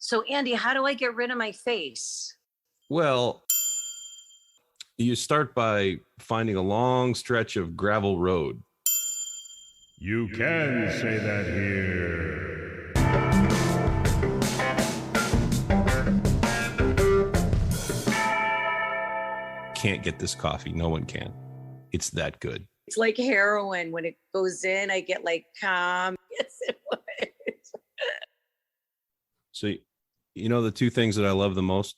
So, Andy, how do I get rid of my face? Well, you start by finding a long stretch of gravel road. You can say that here. Can't get this coffee. No one can. It's that good. It's like heroin. When it goes in, I get like calm. Yes, it was. So, you know the two things that I love the most?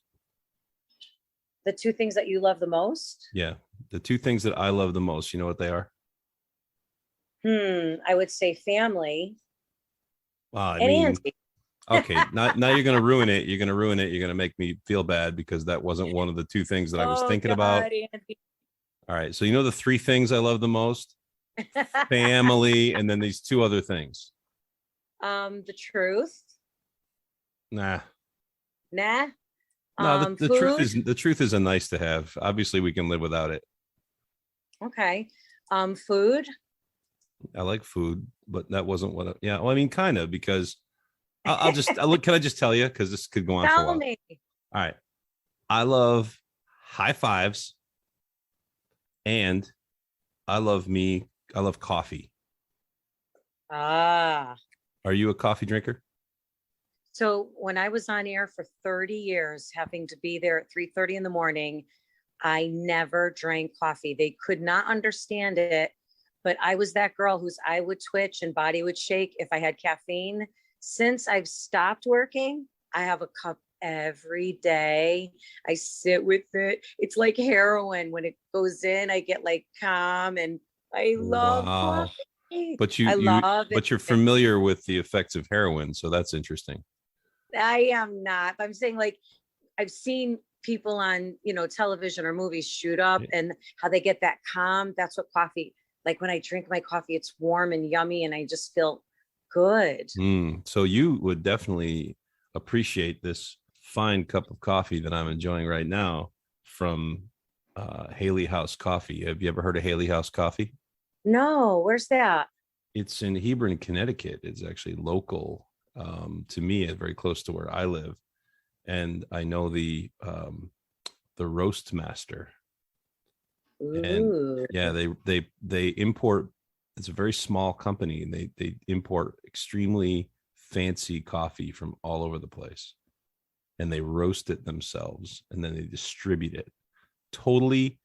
The two things that you love the most? Yeah. The two things that I love the most, you know what they are? I would say family and Andy. Okay, now you're going to ruin it. You're going to ruin it. You're going to make me feel bad because that wasn't one of the two things that I was thinking about. Andy. All right. So you know the three things I love the most? Family, and then these two other things. The truth. Nah. No, the truth is a nice to have. Obviously, we can live without it. Okay. Food. I like food, but that wasn't what. Yeah. Well, I mean, kind of, because I'll just look. Can I just tell you? Because this could go on for a while. Tell me. All right. I love high fives, and I love coffee. Ah. Are you a coffee drinker? So when I was on air for 30 years, having to be there at 3:30 in the morning, I never drank coffee. They could not understand it, but I was that girl whose eye would twitch and body would shake if I had caffeine. Since I've stopped working, I have a cup every day. I sit with it. It's like heroin. When it goes in, I get like calm, and I love coffee. But you're familiar with the effects of heroin, so that's interesting. I am not. I'm saying, like, I've seen people on, television or movies shoot up and how they get that calm. That's what coffee, like when I drink my coffee, it's warm and yummy and I just feel good. So you would definitely appreciate this fine cup of coffee that I'm enjoying right now from Haley House Coffee. Have you ever heard of Haley House Coffee? No, where's that? It's in Hebron, Connecticut. It's actually local to me, very close to where I live, and I know the roast master. Ooh. And yeah, they import. It's a very small company, and they import extremely fancy coffee from all over the place, and they roast it themselves, and then they distribute it. Totally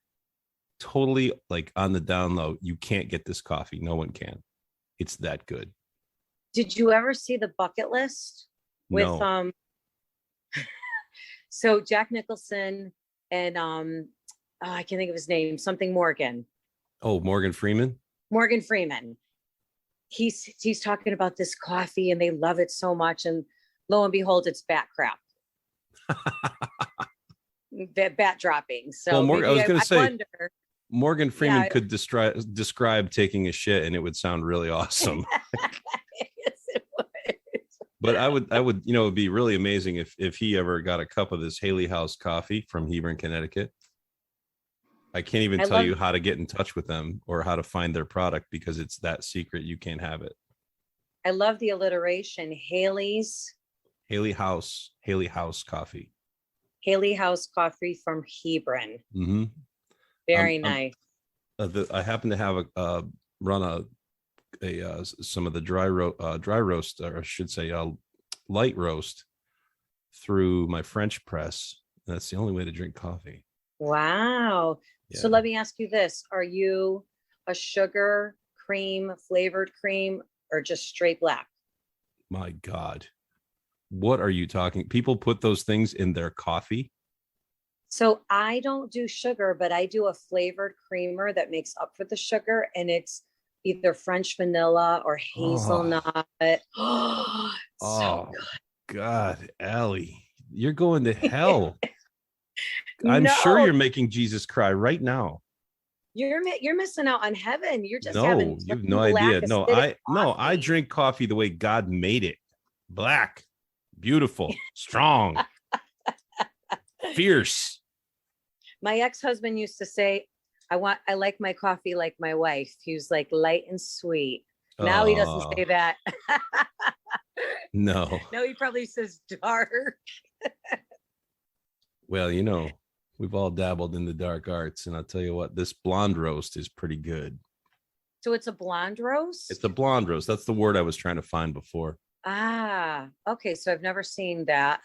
like on the down low. You can't get this coffee. No one can. It's that good. Did you ever see The Bucket List with No. So Jack Nicholson and I can't think of his name, something Morgan. Oh, Morgan Freeman. Morgan Freeman. He's talking about this coffee and they love it so much, and lo and behold, it's bat crap. Bat dropping. So well, I was going to say, wonder, Morgan Freeman could describe taking a shit, and it would sound really awesome. Yes, it would. But I would, it'd be really amazing if he ever got a cup of this Haley House coffee from Hebron, Connecticut. I can't even tell you how to get in touch with them or how to find their product because it's that secret. You can't have it. I love the alliteration. Haley House Coffee. Haley House Coffee from Hebron. Mm-hmm. Very nice. I happen to have run some of the dry roast, or I should say light roast, through my French press. That's the only way to drink coffee. Wow. Yeah. So let me ask you this. Are you a sugar cream, flavored cream, or just straight black? My God. What are you talking? People put those things in their coffee? So I don't do sugar, but I do a flavored creamer that makes up for the sugar, and it's either French vanilla or hazelnut. Oh, so good. God, Allie, you're going to hell. I'm sure you're making Jesus cry right now. You're missing out on heaven. You're just you have no idea. I drink coffee the way God made it. Black, beautiful, strong, fierce. My ex-husband used to say, I like my coffee like my wife. He was like light and sweet. Now he doesn't say that. No. No, he probably says dark. Well, we've all dabbled in the dark arts, and I'll tell you what, this blonde roast is pretty good. So it's a blonde roast? It's a blonde roast. That's the word I was trying to find before. Ah, okay. So I've never seen that.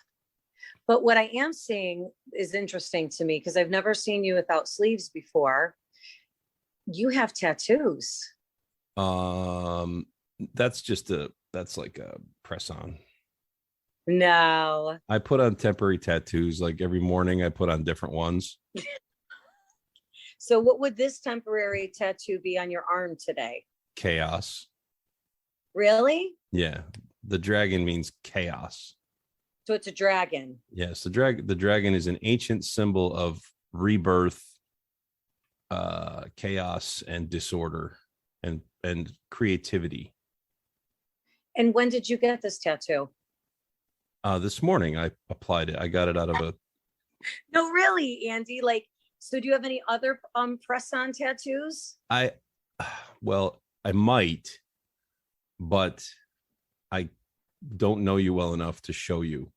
But what I am seeing is interesting to me because I've never seen you without sleeves before. You have tattoos. That's like a press on. No. I put on temporary tattoos. Like every morning I put on different ones. So what would this temporary tattoo be on your arm today? Chaos. Really? Yeah. The dragon means chaos. So it's a dragon. Yes, the dragon is an ancient symbol of rebirth, chaos, and disorder, and creativity. And when did you get this tattoo? This morning I applied it. I got it out of a. No, really, Andy. Like, so do you have any other press-on tattoos? I might, but I don't know you well enough to show you.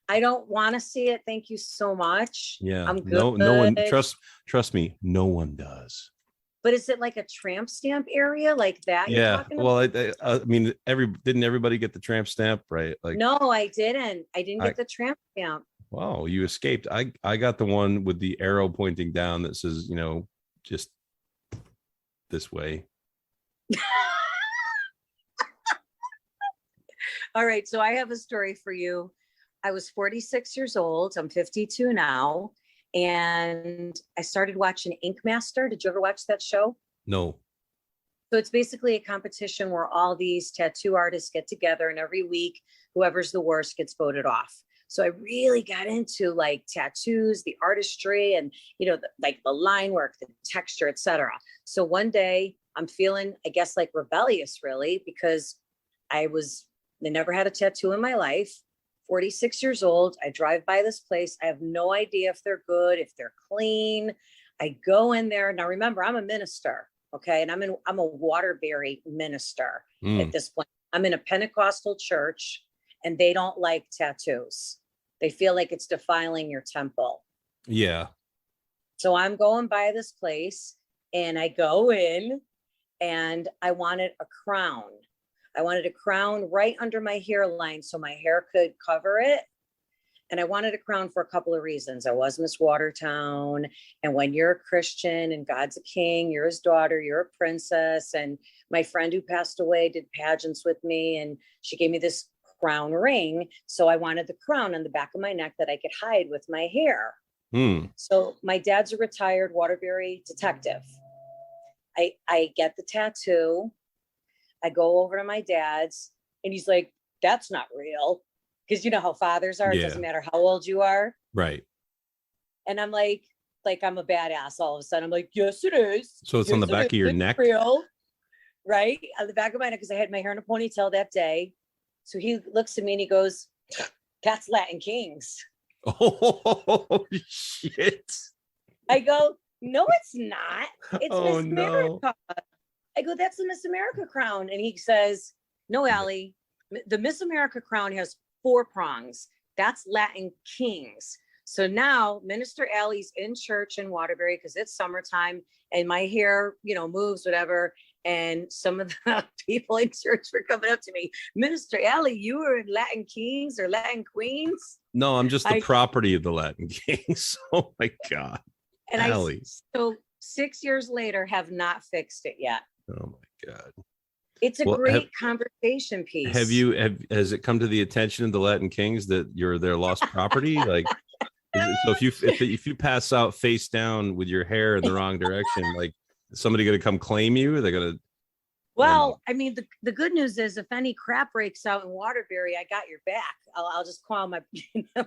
I don't want to see it. Thank you so much. Yeah, I'm good. No one trust me. No one does. But is it like a tramp stamp area like that? Yeah. Well, I mean, didn't everybody get the tramp stamp, right? Like, no, I didn't. I didn't get the tramp stamp. Wow, you escaped. I got the one with the arrow pointing down that says, just this way. All right. So I have a story for you. I was 46 years old. I'm 52 now. And I started watching Ink Master. Did you ever watch that show? No. So it's basically a competition where all these tattoo artists get together, and every week, whoever's the worst gets voted off. So I really got into like tattoos, the artistry, and, the line work, the texture, etc. So one day I'm feeling, I guess, like rebellious, really, because I never had a tattoo in my life. 46 years old. I drive by this place. I have no idea if they're good, if they're clean. I go in there. Now, remember, I'm a minister. Okay. And I'm a Waterbury minister at this point. I'm in a Pentecostal church, and they don't like tattoos. They feel like it's defiling your temple. Yeah. So I'm going by this place, and I go in, and I wanted a crown. I wanted a crown right under my hairline so my hair could cover it. And I wanted a crown for a couple of reasons. I was Miss Watertown. And when you're a Christian and God's a king, you're his daughter, you're a princess. And my friend who passed away did pageants with me, and she gave me this crown ring. So I wanted the crown on the back of my neck that I could hide with my hair. So my dad's a retired Waterbury detective. I get the tattoo. I go over to my dad's, and he's like, that's not real. Because you know how fathers are. It doesn't matter how old you are. Right. And I'm like I'm a badass all of a sudden. I'm like, yes, it is. So it's on the back of your neck? Real. Right? On the back of my neck, because I had my hair in a ponytail that day. So he looks at me and he goes, that's Latin Kings. Oh, shit. I go, no, it's not. It's Miss America. No. I go, that's the Miss America crown. And he says, no, Allie, the Miss America crown has 4 prongs. That's Latin Kings. So now Minister Allie's in church in Waterbury because it's summertime and my hair, moves, whatever. And some of the people in church were coming up to me, Minister Allie, you were in Latin Kings or Latin Queens? No, I'm just the property of the Latin Kings. Oh my God. And Allie. So 6 years later, have not fixed it yet. Oh my God. It's a great conversation piece. Has it come to the attention of the Latin Kings that you're their lost property? Like, so if you pass out face down with your hair in the wrong direction, like, is somebody going to come claim you? They're going to. Well, I mean, the good news is if any crap breaks out in Waterbury, I got your back. I'll just call my.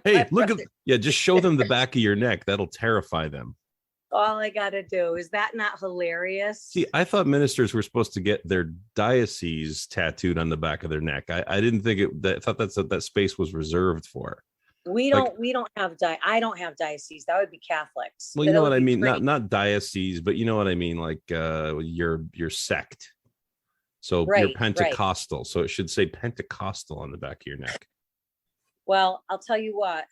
Hey, look just show them the back of your neck. That'll terrify them. All I got to do. Is that not hilarious? See, I thought ministers were supposed to get their diocese tattooed on the back of their neck. I didn't think I thought that space was reserved for. We don't have I don't have diocese. That would be Catholics. Well, you know what I mean? Not diocese, but you know what I mean? Like your sect. So you're Right. Pentecostal. So it should say Pentecostal on the back of your neck. Well, I'll tell you what,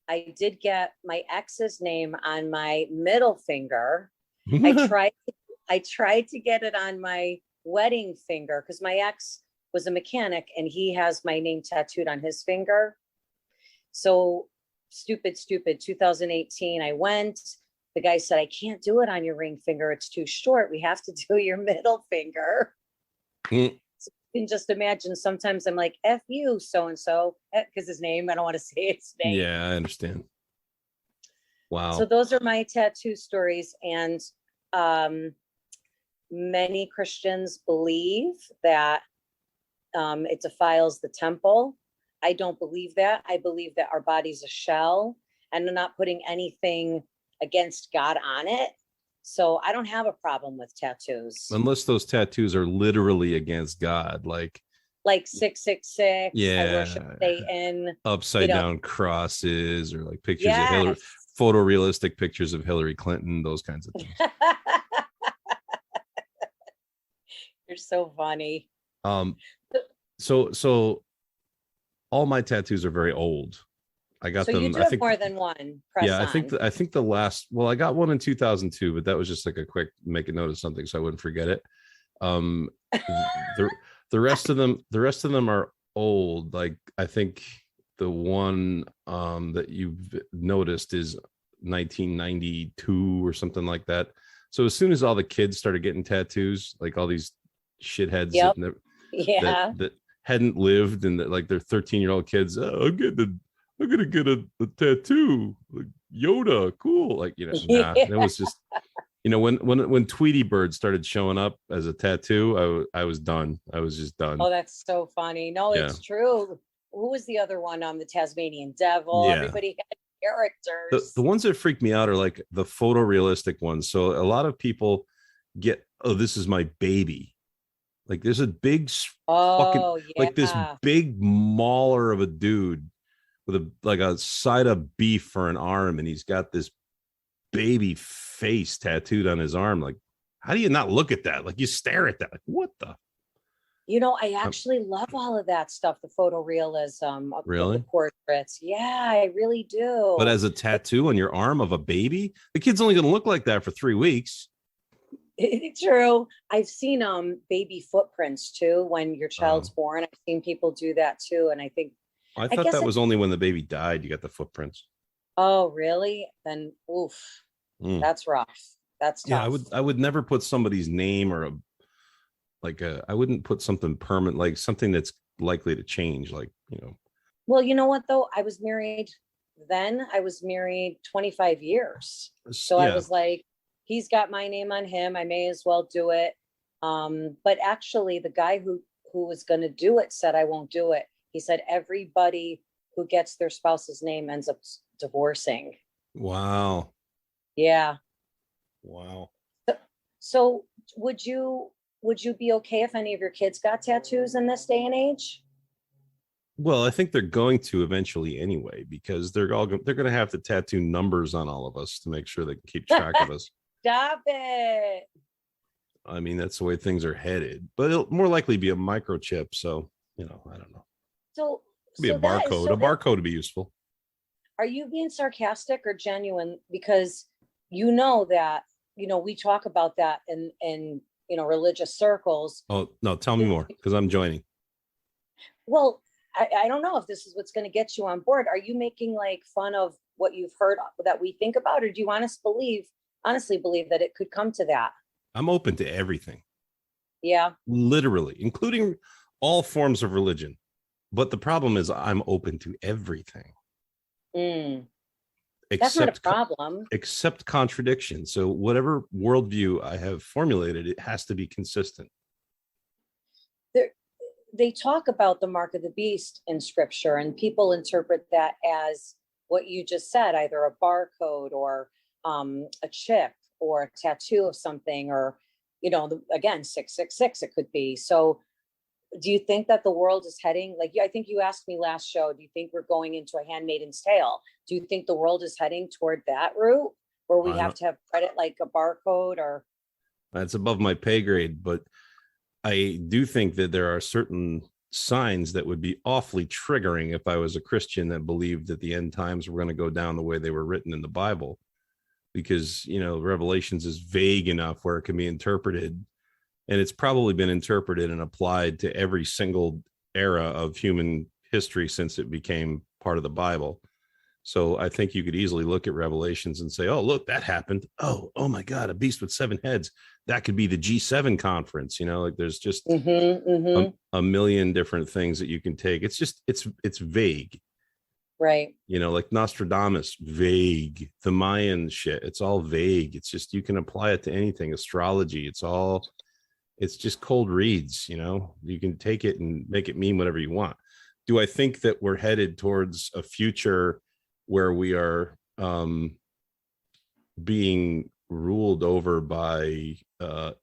I did get my ex's name on my middle finger. I tried to get it on my wedding finger because my ex was a mechanic and he has my name tattooed on his finger. So stupid, 2018, I went. The guy said, I can't do it on your ring finger. It's too short. We have to do your middle finger. So you can just imagine sometimes I'm like, F you, so-and-so, because his name, I don't want to say his name. Yeah, I understand. Wow. So those are my tattoo stories. And many Christians believe that it defiles the temple. I don't believe that. I believe that our body's a shell and I'm not putting anything against God on it. So I don't have a problem with tattoos. Unless those tattoos are literally against God, like 666. Yeah. I worship Satan. Upside down crosses, or like pictures of Hillary, Yes. photorealistic pictures of Hillary Clinton, those kinds of things. You're so funny. So all my tattoos are very old. I got So them. you do I have think more than one. Press yeah, on. I think the last. Well, I got one in 2002, but that was just like a quick make a note of something so I wouldn't forget it. The rest of them are old. Like I think the one that you've noticed is 1992 or something like that. So as soon as all the kids started getting tattoos, like all these shitheads Yep. that hadn't lived and that like they're 13-year-old kids, I'm gonna get a tattoo, like Yoda, cool. Like, nah, it was just, when Tweety Bird started showing up as a tattoo, I was done. I was just done. Oh, that's so funny. No, Yeah. it's true. Who was the other one on the Tasmanian Devil? Yeah. Everybody had characters. The ones that freak me out are like the photorealistic ones. So a lot of people get, oh, this is my baby. Like there's a big like this big mauler of a dude with a side of beef for an arm, and he's got this baby face tattooed on his arm. Like, how do you not look at that? Like you stare at that. Like, what the? I actually love all of that stuff, the photorealism of Really? the portraits. Yeah, I really do. But as a tattoo on your arm of a baby, the kid's only going to look like that for 3 weeks. True. I've seen baby footprints too when your child's born. I've seen people do that too. And I think I thought that was only when the baby died you got the footprints. Oh, really? Then oof. That's rough. That's tough. Yeah, I would never put somebody's name or I wouldn't put something permanent, like something that's likely to change, like. Well, you know what though? I was married 25 years. So yeah. I was like, he's got my name on him. I may as well do it. But actually the guy who was going to do it said, I won't do it. He said, everybody who gets their spouse's name ends up divorcing. Wow. Yeah. Wow. So would you be okay if any of your kids got tattoos in this day and age? Well, I think they're going to eventually anyway, because they're going to have to tattoo numbers on all of us to make sure they can keep track of us. Stop it. I mean, that's the way things are headed, but it'll more likely be a microchip. So, I don't know. So it'd be a barcode. A barcode would be useful. Are you being sarcastic or genuine? Because that, we talk about that in religious circles. Oh, no, tell me more, because I'm joining. Well, I don't know if this is what's going to get you on board. Are you making like fun of what you've heard that we think about, or do you honestly believe that it could come to that? I'm open to everything. Yeah. Literally, including all forms of religion. But the problem is I'm open to everything. That's not a problem. Except contradiction. So whatever worldview I have formulated, it has to be consistent. They talk about the mark of the beast in scripture, and people interpret that as what you just said, either a barcode or a chip or a tattoo of something, or, again, 666, it could be. So do you think that the world is heading, I think you asked me last show, do you think we're going into a Handmaid's Tale? Do you think the world is heading toward that route where we have to have credit like a barcode or? That's above my pay grade, but I do think that there are certain signs that would be awfully triggering if I was a Christian that believed that the end times were going to go down the way they were written in the Bible, because, you know, Revelations is vague enough where it can be interpreted, and it's probably been interpreted and applied to every single era of human history since it became part of the Bible. So I think you could easily look at Revelations and say, oh, look, that happened. Oh my God, a beast with 7 heads. That could be the G7 conference. You know, like there's just a million different things that you can take. It's just, it's vague. Right. You know, like Nostradamus, vague. The Mayan shit, it's all vague. It's just, you can apply it to anything. Astrology, it's just cold reads. You know, you can take it and make it mean whatever you want. Do I think that we're headed towards a future where we are being ruled over by a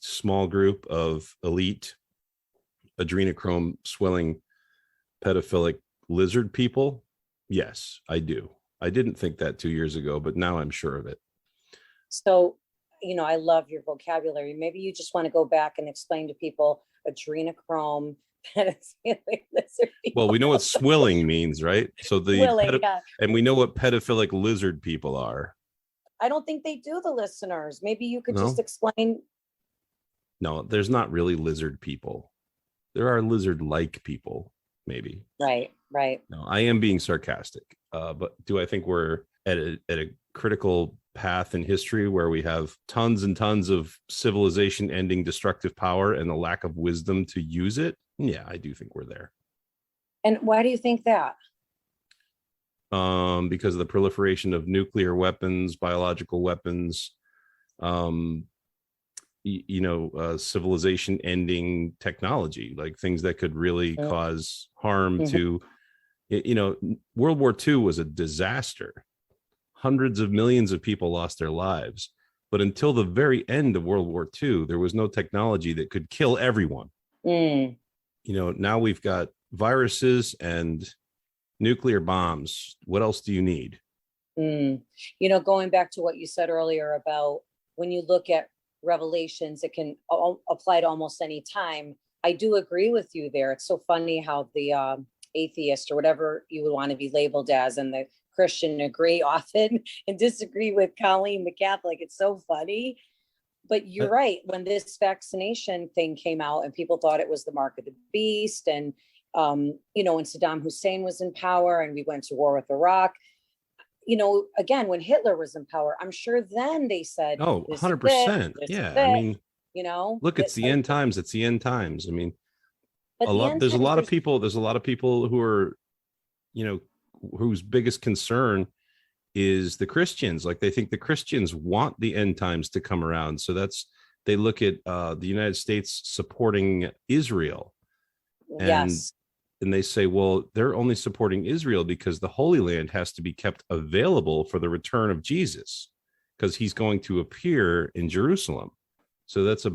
small group of elite adrenochrome swelling pedophilic lizard people? Yes, I do. I didn't think that 2 years ago, but now I'm sure of it. So, you know, I love your vocabulary. Maybe you just want to go back and explain to people adrenochrome. Well, we know what swilling means, right? So and we know what pedophilic lizard people are. I don't think they do, the listeners. Maybe you could just explain. No, there's not really lizard people. There are lizard-like people, maybe. Right. No, I am being sarcastic. But do I think we're at a critical path in history where we have tons and tons of civilization ending destructive power and the lack of wisdom to use it? Yeah, I do think we're there. And why do you think that? Because of the proliferation of nuclear weapons, biological weapons, civilization ending technology, like things that could really cause harm to, World War II was a disaster. Hundreds of millions of people lost their lives. But until the very end of World War II, there was no technology that could kill everyone. Now we've got viruses and nuclear bombs. What else do you need? Going back to what you said earlier about when you look at Revelations, it can apply to almost any time. I do agree with you there. It's so funny how the atheist or whatever you would want to be labeled as and the Christian agree often and disagree with Colleen, the Catholic. It's so funny. But you're right. When this vaccination thing came out and people thought it was the mark of the beast, and, when Saddam Hussein was in power and we went to war with Iraq, again, when Hitler was in power, I'm sure then they said, oh, 100%. Yeah. I mean, look, it's the end times. It's the end times. I mean, there's a lot of people who are, whose biggest concern is the Christians. Like, they think the Christians want the end times to come around. So they look at the United States supporting Israel. And they say, well, they're only supporting Israel because the Holy Land has to be kept available for the return of Jesus, because he's going to appear in Jerusalem. So that's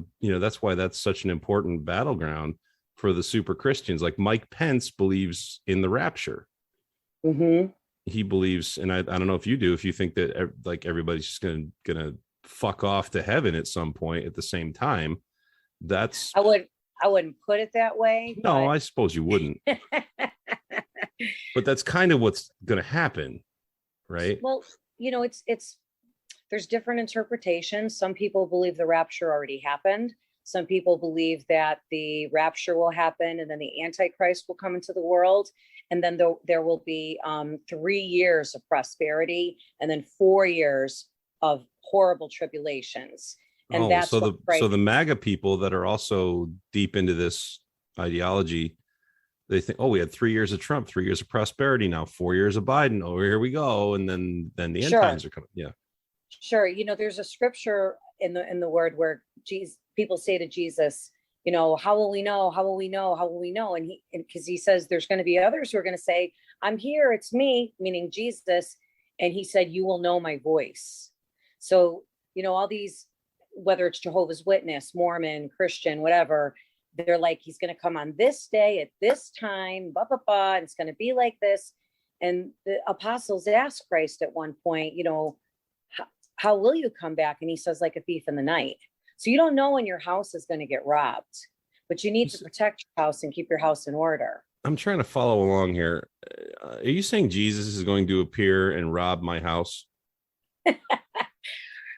why that's such an important battleground for the super Christians. Like Mike Pence believes in the rapture. He believes, and I don't know if you do, if you think that like everybody's just gonna fuck off to heaven at some point at the same time. I wouldn't put it that way. No, I suppose you wouldn't. But that's kind of what's going to happen, right? Well, it's there's different interpretations. Some people believe the rapture already happened. Some people believe that the rapture will happen and then the Antichrist will come into the world. And then there will be 3 years of prosperity and then 4 years of horrible tribulations. And that's so the MAGA people that are also deep into this ideology, they think, we had 3 years of Trump, 3 years of prosperity, now 4 years of Biden. Oh, here we go. And then the end times are coming. Yeah. Sure. There's a scripture in the word where people say to Jesus, how will we know? How will we know? How will we know? And because he says there's going to be others who are going to say, I'm here, it's me, meaning Jesus. And he said, you will know my voice. So, all these, whether it's Jehovah's Witness, Mormon, Christian, whatever, they're like, he's going to come on this day at this time, and it's going to be like this. And the apostles asked Christ at one point, how will you come back? And he says, like a thief in the night. So you don't know when your house is going to get robbed, but you need to protect your house and keep your house in order. I'm trying to follow along here. Are you saying Jesus is going to appear and rob my house?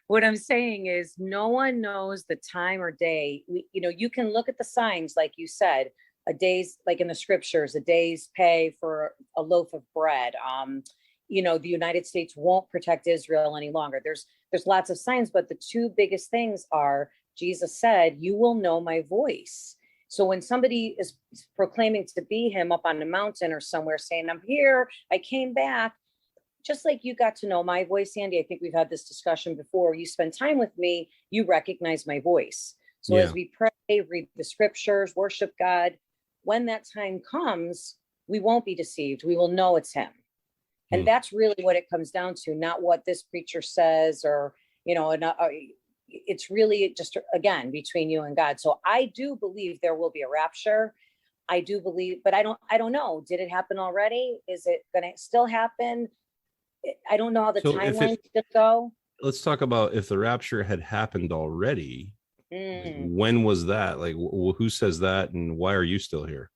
What I'm saying is no one knows the time or day. You can look at the signs, like you said, a day's, like in the scriptures, a day's pay for a loaf of bread. The United States won't protect Israel any longer. There's lots of signs, but the two biggest things are Jesus said, "You will know my voice." So when somebody is proclaiming to be him up on the mountain or somewhere saying, "I'm here, I came back," just like you got to know my voice, Andy, I think we've had this discussion before. You spend time with me, you recognize my voice. So as we pray, read the scriptures, worship God, when that time comes, we won't be deceived. We will know it's him. And that's really what it comes down to, not what this preacher says or, it's really just, again, between you and God. So I do believe there will be a rapture. I do believe, but I don't know. Did it happen already? Is it going to still happen? I don't know how the timeline should go. Let's talk about if the rapture had happened already. When was that? Like, who says that? And why are you still here?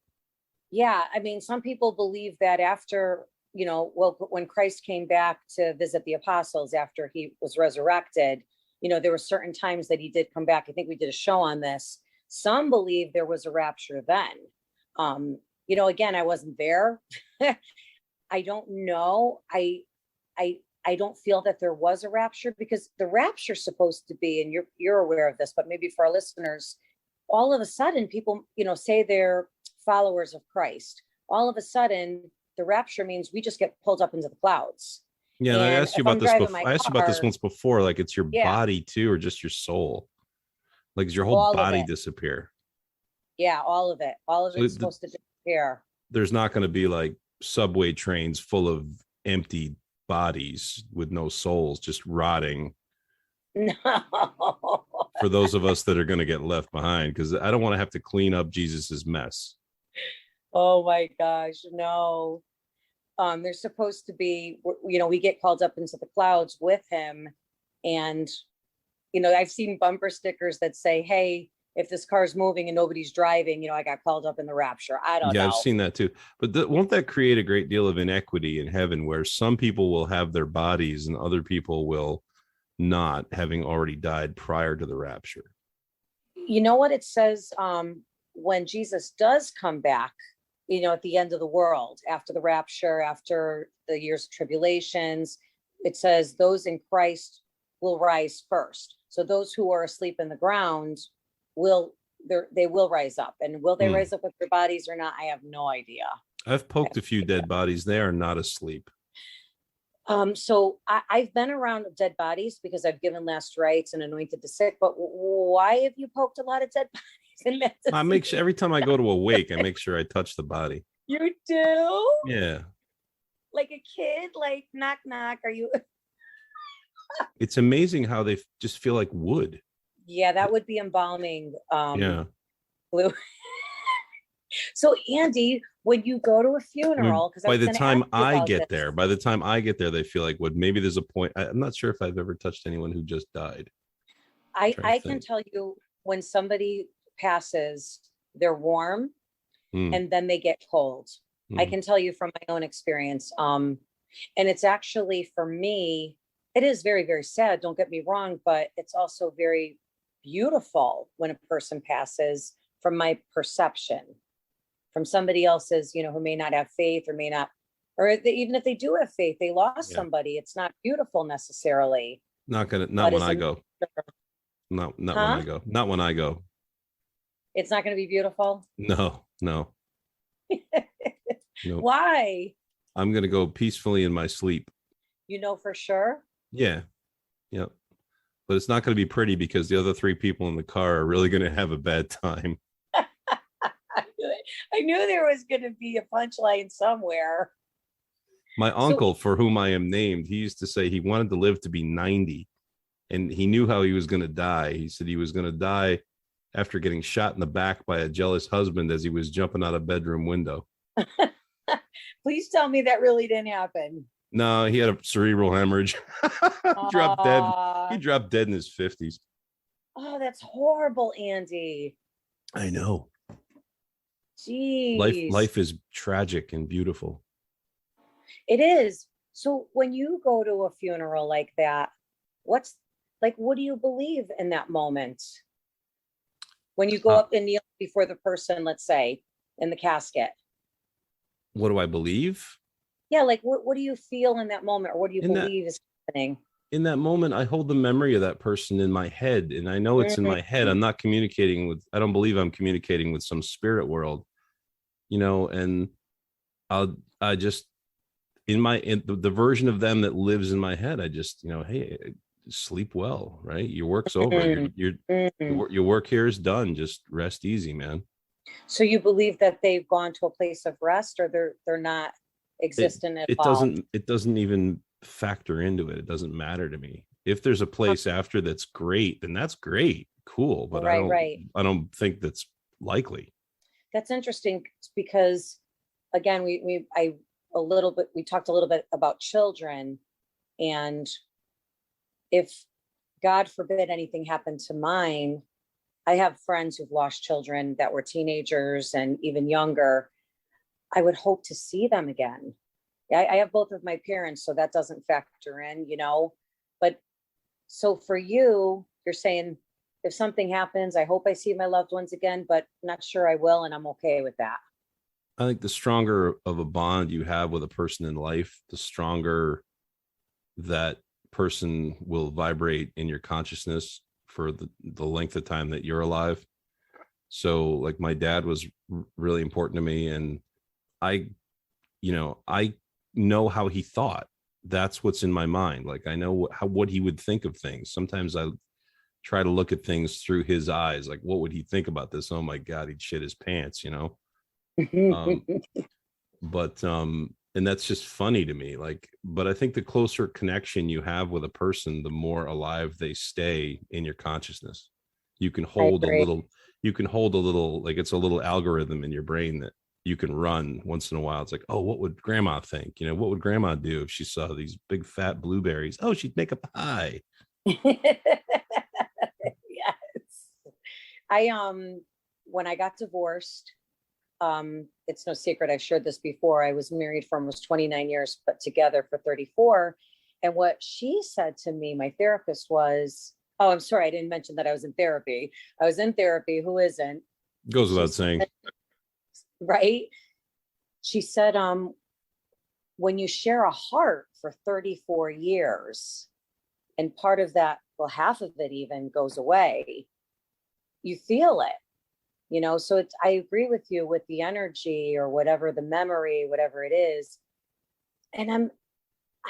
Yeah. I mean, some people believe that after, when Christ came back to visit the apostles after he was resurrected, there were certain times that he did come back. I think we did a show on this. Some believe there was a rapture then. Again, I wasn't there. I don't know. I don't feel that there was a rapture, because the rapture is supposed to be, and you're aware of this, but maybe for our listeners, all of a sudden people, say they're followers of Christ. All of a sudden, the rapture means we just get pulled up into the clouds. Yeah, and I asked you about this before. I asked you about this once before. Like, it's your body too, or just your soul? Like, does your whole body disappear? Yeah, all of it. All of it's supposed to disappear. There's not going to be like subway trains full of empty bodies with no souls, just rotting. No. For those of us that are going to get left behind, because I don't want to have to clean up Jesus's mess. Oh my gosh, no. There's supposed to be, we get called up into the clouds with him. And, I've seen bumper stickers that say, "Hey, if this car's moving and nobody's driving, I got called up in the rapture." I don't know. Yeah, I've seen that too. But won't that create a great deal of inequity in heaven, where some people will have their bodies and other people will not, having already died prior to the rapture? You know what it says when Jesus does come back, at the end of the world, after the rapture, after the years of tribulations, it says those in Christ will rise first. So those who are asleep in the ground they will rise up. And will they rise up with their bodies or not? I have no idea. I've poked a few dead bodies. They are not asleep. So I've been around dead bodies because I've given last rites and anointed the sick. But why have you poked a lot of dead bodies? I make sure every time I go to a wake, I make sure I touch the body. You do? Yeah. Like a kid, like knock, knock. Are you? It's amazing how they just feel like wood. Yeah, that would be embalming. Yeah. Blue. So Andy, when you go to a funeral, because by the time I get there, they feel like wood. Maybe there's a point. I'm not sure if I've ever touched anyone who just died. I can tell you, when somebody passes, they're warm and then they get cold. I can tell you from my own experience. And it's actually, for me, it is very, very sad. Don't get me wrong, but it's also very beautiful when a person passes, from my perception. From somebody else's, who may not have faith or may not, even if they do have faith, they lost somebody. It's not beautiful necessarily. Not when I go. Not when I go. Not when I go. It's not going to be beautiful. No. Nope. Why? I'm going to go peacefully in my sleep. For sure. Yeah. Yep. But it's not going to be pretty, because the other three people in the car are really going to have a bad time. I knew there was going to be a punchline somewhere. My uncle, for whom I am named, he used to say he wanted to live to be 90, and he knew how he was going to die. He said he was going to die after getting shot in the back by a jealous husband as he was jumping out a bedroom window. Please tell me that really didn't happen. No, he had a cerebral hemorrhage. Dropped dead. He dropped dead in his 50s. Oh, that's horrible, Andy. I know. Jeez. Life is tragic and beautiful. It is. So when you go to a funeral like that, what do you believe in that moment? When you go up and kneel before the person, let's say, in the casket. What do I believe? Yeah, like what do you feel in that moment, or what do you believe is happening? In that moment, I hold the memory of that person in my head, and I know it's in my head. I'm not communicating with, I don't believe I'm communicating with some spirit world, and I just, in the version of them that lives in my head, I just, hey, sleep well, right? Your work's over. Your work here is done. Just rest easy, man. So you believe that they've gone to a place of rest, or they're not existent at all? It doesn't even factor into it. It doesn't matter to me. If there's a place after that's great, then that's great, cool. But I don't think that's likely. That's interesting, because again, we talked a little bit about children, and if God forbid anything happened to mine, I have friends who've lost children that were teenagers and even younger. I would hope to see them again. I have both of my parents, so that doesn't factor in, But so for you, you're saying if something happens, I hope I see my loved ones again, but not sure I will, and I'm okay with that. I think the stronger of a bond you have with a person in life, the stronger that person will vibrate in your consciousness for the length of time that you're alive. So like my dad was really important to me, and I know how he thought. That's what's in my mind. Like I know what he would think of things. Sometimes I try to look at things through his eyes. Like, what would he think about this? Oh my God, he'd shit his pants, and that's just funny to me. Like, but I think the closer connection you have with a person, the more alive they stay in your consciousness. You can hold a little, like it's a little algorithm in your brain that you can run once in a while. It's like, oh, what would grandma think? What would grandma do if she saw these big fat blueberries? Oh, she'd make a pie. Yes. When I got divorced, it's no secret, I've shared this before, I was married for almost 29 years, but together for 34. And what she said to me, my therapist, was, oh, I'm sorry, I didn't mention that I was in therapy. I was in therapy. Who isn't? Goes without saying. Right? She said, when you share a heart for 34 years, and part of that, well, half of it even goes away, you feel it, so I agree with you with the energy or whatever, the memory, whatever it is. And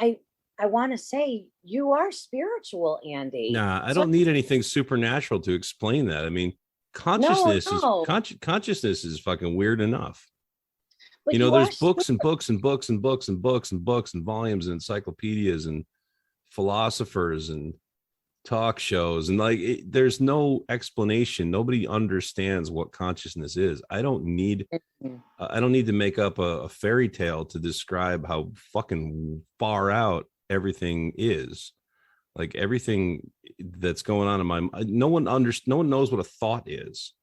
I want to say you are spiritual, Andy. Nah, I don't need anything supernatural to explain that. I mean, consciousness is fucking weird enough. But there's books and books and books and books and books and books and volumes and encyclopedias and philosophers and talk shows, and there's no explanation. Nobody understands what consciousness is. I don't need to make up a fairy tale to describe how fucking far out everything is. Like everything that's going on in my mind, no one knows what a thought is.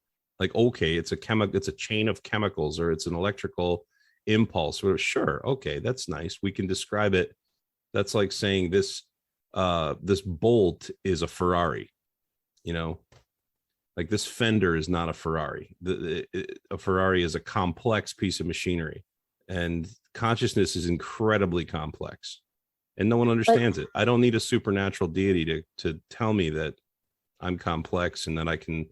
Like, okay, it's a chain of chemicals, or it's an electrical impulse. Sure, okay, that's nice, we can describe it. That's like saying this bolt is a Ferrari, like this fender is not a Ferrari. A Ferrari is a complex piece of machinery, and consciousness is incredibly complex, and no one understands it. I don't need a supernatural deity to tell me that I'm complex and that I can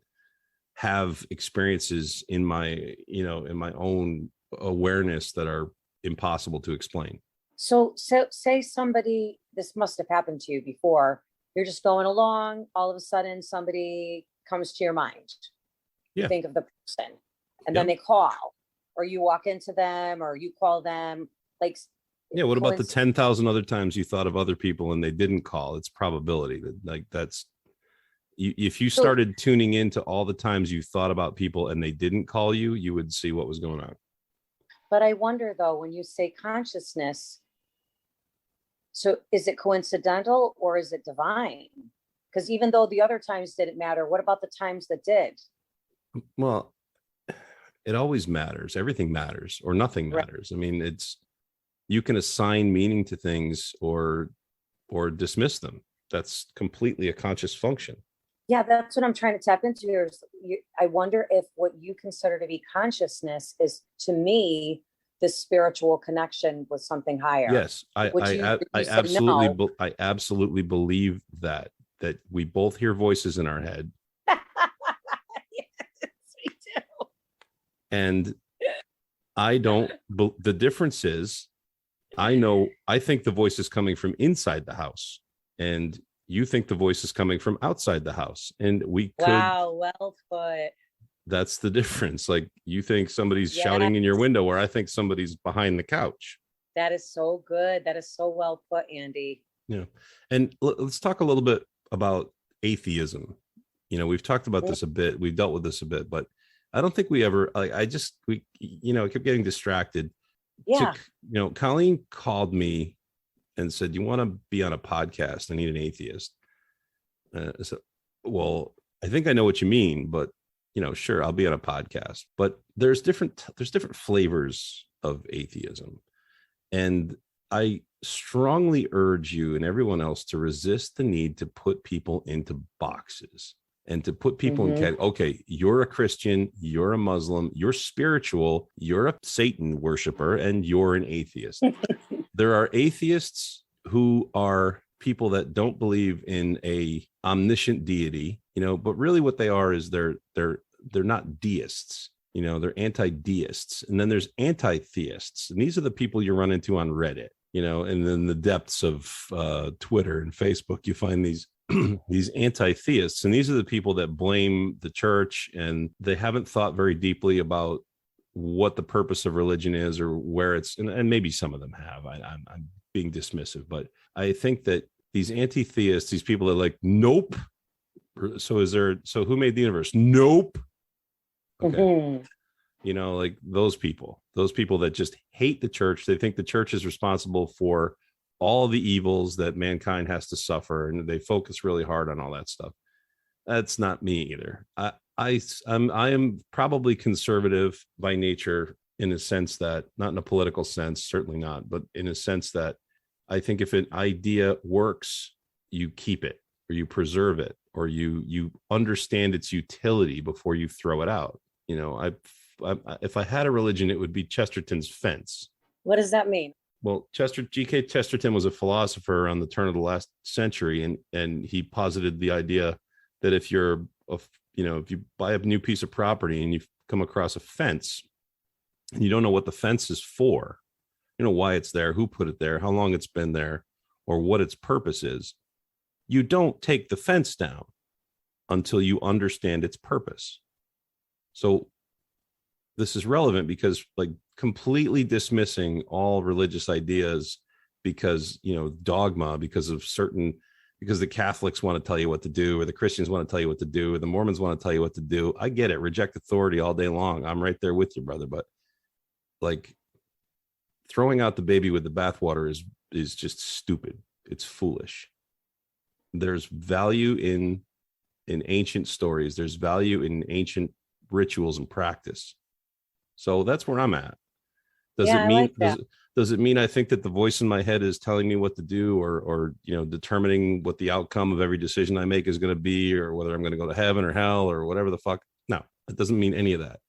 have experiences in my own awareness that are impossible to explain. So say somebody, this must have happened to you before. You're just going along, all of a sudden somebody comes to your mind. Yeah. You think of the person, and then they call, or you walk into them, or you call them. Like, yeah, what about the 10,000 other times you thought of other people and they didn't call? It's probability. That's if you started tuning into all the times you thought about people and they didn't call you, you would see what was going on. But I wonder though, when you say consciousness, so is it coincidental or is it divine? Because even though the other times didn't matter, what about the times that did? Well, it always matters. Everything matters, or nothing Right. matters. I mean, you can assign meaning to things or dismiss them. That's completely a conscious function. Yeah, that's what I'm trying to tap into here. I wonder if what you consider to be consciousness is, to me, the spiritual connection with something higher. Yes, I absolutely, no. I absolutely believe that we both hear voices in our head. Yes, we do. And the difference is, I think the voice is coming from inside the house, and you think the voice is coming from outside the house. And Wow, well put. That's the difference. Like, you think somebody's shouting in your window, where I think somebody's behind the couch. That is so good. That is so well put, Andy. Yeah. And let's talk a little bit about atheism. We've talked about this a bit. We've dealt with this a bit, but I don't think we ever, I kept getting distracted. Yeah. Colleen called me and said, "You want to be on a podcast? I need an atheist." So, well, I think I know what you mean, but sure, I'll be on a podcast. But there's different flavors of atheism, and I strongly urge you and everyone else to resist the need to put people into boxes and to put people in okay, you're a Christian, you're a Muslim, you're spiritual, you're a Satan worshiper, and you're an atheist. There are atheists who are people that don't believe in a omniscient deity, but really what they are is they're not deists. They're anti-deists. And then there's anti-theists. And these are the people you run into on Reddit, and in the depths of Twitter and Facebook, you find these these anti-theists. And these are the people that blame the church, and they haven't thought very deeply about what the purpose of religion is, or where it's, and maybe some of them have. I'm being dismissive, but I think that these anti-theists, these people that are like, nope. So who made the universe? Nope. Okay. Like those people that just hate the church. They think the church is responsible for all the evils that mankind has to suffer, and they focus really hard on all that stuff. That's not me either. I am probably conservative by nature, in a sense that, not in a political sense, certainly not, but in a sense that I think if an idea works, you keep it, or you preserve it, or you understand its utility before you throw it out. If I had a religion, it would be Chesterton's fence. What does that mean? Well, G.K. Chesterton was a philosopher around the turn of the last century, and he posited the idea that if you buy a new piece of property and you come across a fence and you don't know what the fence is for, why it's there, who put it there, how long it's been there, or what its purpose is, you don't take the fence down until you understand its purpose. So this is relevant because, like, completely dismissing all religious ideas because, dogma, because the Catholics want to tell you what to do, or the Christians want to tell you what to do, or the Mormons want to tell you what to do. I get it. Reject authority all day long. I'm right there with you, brother. But like, throwing out the baby with the bathwater is just stupid. It's foolish. There's value in ancient stories. There's value in ancient rituals and practice. So that's where I'm at. Does it mean I think that the voice in my head is telling me what to do, or determining what the outcome of every decision I make is going to be, or whether I'm going to go to heaven or hell or whatever the fuck? No, it doesn't mean any of that.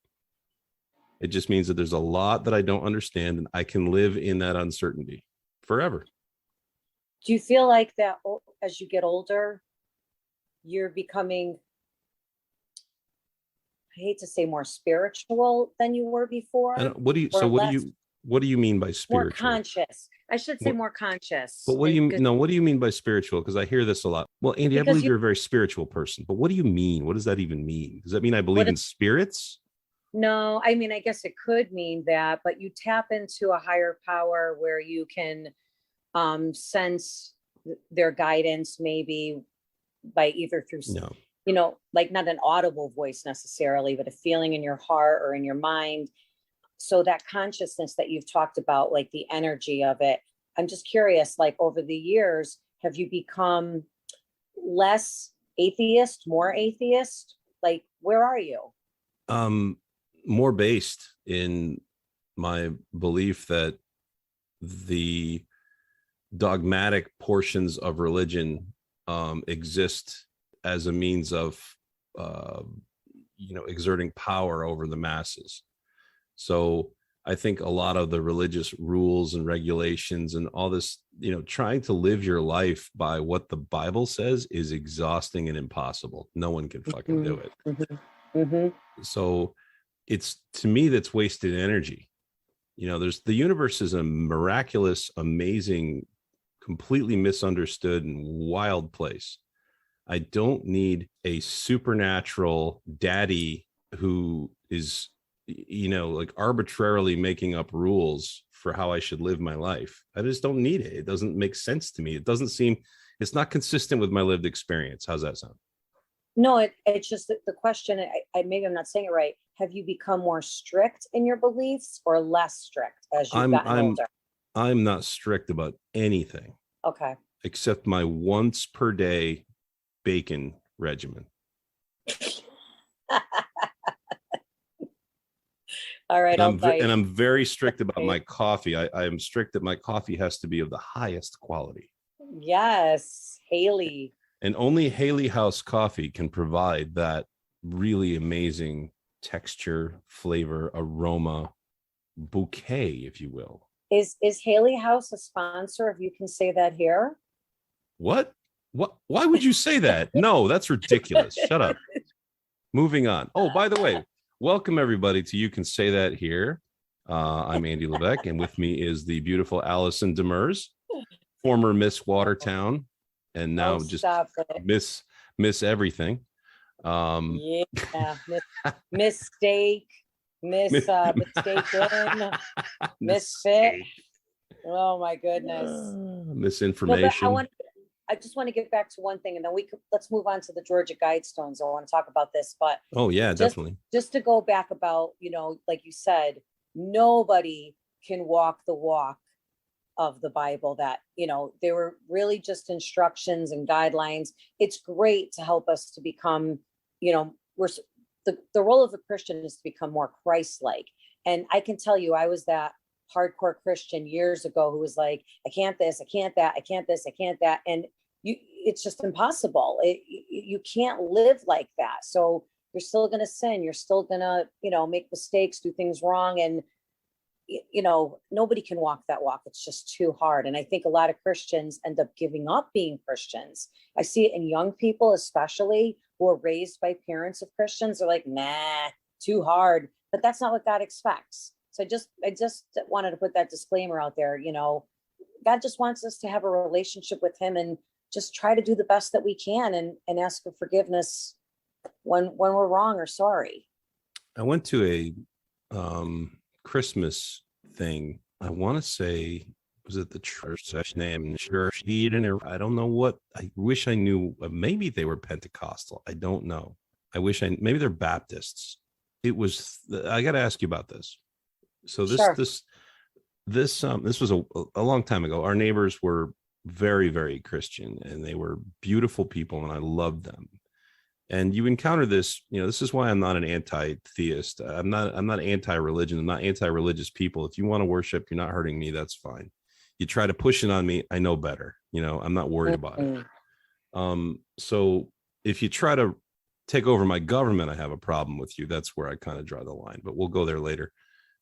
It just means that there's a lot that I don't understand, and I can live in that uncertainty forever. Do you feel like that as you get older, you're becoming, I hate to say, more spiritual than you were before? What do you mean by spiritual? More conscious. I should say more conscious. But what do you mean by spiritual? Because I hear this a lot. Well, Andy, I believe you're a very spiritual person, but what do you mean? What does that even mean? Does that mean I believe in spirits? No, I mean, I guess it could mean that, but you tap into a higher power where you can sense their guidance, maybe by either through, like not an audible voice necessarily, but a feeling in your heart or in your mind. So that consciousness that you've talked about, like the energy of it, I'm just curious, like over the years, have you become less atheist, more atheist? Like, where are you? More based in my belief that the dogmatic portions of religion exist as a means of exerting power over the masses. So I think a lot of the religious rules and regulations and all this, trying to live your life by what the Bible says is exhausting and impossible. No one can fucking do it. Mm-hmm. Mm-hmm. So it's, to me, that's wasted energy. The universe is a miraculous, amazing, completely misunderstood and wild place. I don't need a supernatural daddy who is, like arbitrarily making up rules for how I should live my life. I just don't need it. It doesn't make sense to me. It's not consistent with my lived experience. How's that sound? No, it's just the question, I maybe I'm not saying it right. Have you become more strict in your beliefs or less strict as you've gotten older? I'm not strict about anything. Okay. Except my once per day bacon regimen. All right. And I'm very strict about my coffee. I am strict that my coffee has to be of the highest quality. Yes, Haley. And only Haley House Coffee can provide that really amazing texture, flavor, aroma, bouquet, if you will. Is Haley House a sponsor, if you can say that here? What? Why would you say that? No, that's ridiculous. Shut up. Moving on. Oh, by the way, welcome everybody to You Can Say That Here. I'm Andy Levesque, and with me is the beautiful Allison Demers, former Miss Watertown, and now just Miss Everything. Mistake, mistaken, misfit. Oh my goodness. Misinformation. No, I just want to get back to one thing, and then let's move on to the Georgia Guidestones. I want to talk about this, but oh yeah, definitely. Just to go back about, like you said, nobody can walk the walk of the Bible. That they were really just instructions and guidelines. It's great to help us to become, the role of a Christian is to become more Christ-like. And I can tell you, I was that hardcore Christian years ago who was like, I can't this, I can't that, I can't this, I can't that. And it's just impossible. You can't live like that. So you're still going to sin. You're still going to, make mistakes, do things wrong. And, nobody can walk that walk. It's just too hard. And I think a lot of Christians end up giving up being Christians. I see it in young people, especially who are raised by parents of Christians. They're like, nah, too hard. But that's not what God expects. So I just wanted to put that disclaimer out there. God just wants us to have a relationship with him and just try to do the best that we can and ask for forgiveness when we're wrong or sorry. I went to a Christmas thing. I want to say, was it the church name? Church Eden? I don't know what. I wish I knew. Maybe they were Pentecostal. I don't know. Maybe they're Baptists. It was. I got to ask you about this. So this was a long time ago. Our neighbors were very, very Christian, and they were beautiful people, and I loved them. And you encounter this, this is why I'm not an anti-theist. I'm not anti-religion. I'm not anti-religious people. If you want to worship, you're not hurting me. That's fine. You try to push it on me. I know better. I'm not worried about it. So if you try to take over my government, I have a problem with you. That's where I kind of draw the line, but we'll go there later.